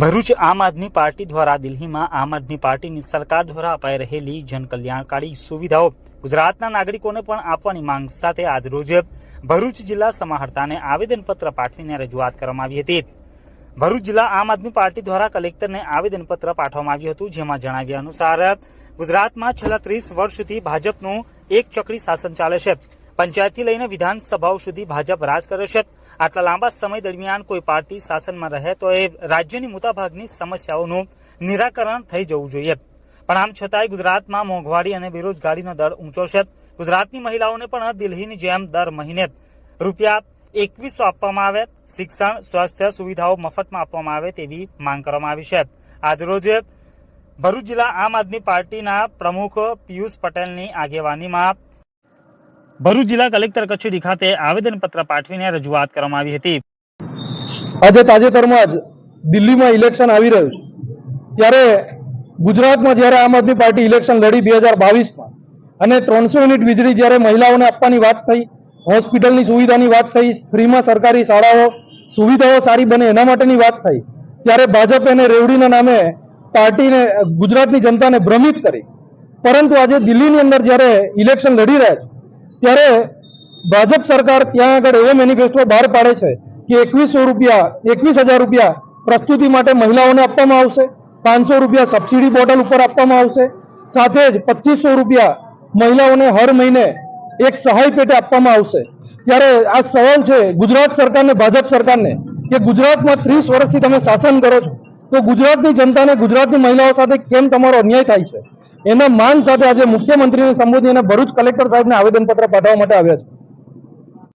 ભરૂચ આમ આદમી પાર્ટી દ્વારા દિલ્હીમાં આમ આદમી પાર્ટીની સરકાર દ્વારા અપાઈ રહેલી જનકલ્યાણકારી સુવિધાઓ ગુજરાતના નાગરિકોને પણ આપવાની માંગ સાથે આજરોજ ભરૂચ જિલ્લા સમાહર્તાને આવેદનપત્ર પાઠવીને રજૂઆત કરવામાં આવી હતી। ભરૂચ જિલ્લા આમ આદમી પાર્ટી દ્વારા કલેક્ટરને આવેદનપત્ર પાઠવવામાં આવ્યું હતું, જેમાં જણાવ્યા અનુસાર ગુજરાતમાં છેલ્લા 30 વર્ષથી ભાજપનું એક ચક્રી શાસન ચાલે છે। પંચાયતથી લઈને વિધાનસભાઓ સુધી ભાજપ રાજ કરે છે। આટલા લાંબા સમય દરમિયાન કોઈ પાર્ટી શાસનમાં રહે તો એ રાજ્યની મોટાભાગની સમસ્યાઓનું નિરાકરણ થઈ જવું જોઈએ, પણ આમ છતાંય ગુજરાતમાં મોંઘવારી અને બેરોજગારીનો દર ઊંચો છે। ગુજરાતની મહિલાઓને પણ દિલ્હીની જેમ દર મહિને રૂપિયા 2100 આપવામાં આવે, શિક્ષણ સ્વાસ્થ્ય સુવિધાઓ મફતમાં આપવામાં આવે તેવી માંગ કરવામાં આવી છે। આજરોજ ભરૂચ જિલ્લા આમ આદમી પાર્ટીના પ્રમુખ પિયુષ પટેલની આગેવાનીમાં ભરૂચ જિલ્લા કલેક્ટર કચેરી ખાતે આવેદનપત્ર પાઠવીને રજૂઆત કરવામાં આવી હતી। આજે તાજેતરમાં જ દિલ્હીમાં ઇલેક્શન આવી રહ્યું છે, ત્યારે ગુજરાતમાં જ્યારે આમ આદમી પાર્ટી ઇલેક્શન લડી 2022માં અને 300 યુનિટ વીજળી જ્યારે મહિલાઓને આપવાની વાત થઈ, હોસ્પિટલની સુવિધાની વાત થઈ, ફ્રીમાં સરકારી શાળાઓ સુવિધાઓ સારી બને એના માટેની વાત થઈ, ત્યારે ભાજપ એને રેવડીના નામે પાર્ટીને ગુજરાતની જનતાને ભ્રમિત કરી। પરંતુ આજે દિલ્હીની અંદર જ્યારે ઇલેક્શન લડી રહ્યા છે ત્યારે ભાજપ સરકાર ત્યાં આગળ એવો મેનિફેસ્ટો બહાર પાડે છે કે 21,000 રૂપિયા પ્રસ્તુતિ માટે મહિલાઓને આપવામાં આવશે, 500 રૂપિયા સબસિડી બોટલ ઉપર આપવામાં આવશે, સાથે જ 2500 રૂપિયા મહિલાઓને હર મહિને એક સહાય પેટે આપવામાં આવશે। ત્યારે આ સવાલ છે ગુજરાત સરકારને, ભાજપ સરકારને કે ગુજરાતમાં 30 વર્ષથી તમે શાસન કરો છો તો ગુજરાતની જનતાને, ગુજરાતની મહિલાઓ સાથે કેમ તમારો અન્યાય થાય છે? એના માંગ સાથે આજે મુખ્યમંત્રીને સંબોધી અને ભરૂચ કલેક્ટર સાહેબને આવેદનપત્ર પાઠવવા માટે આવ્યા છે।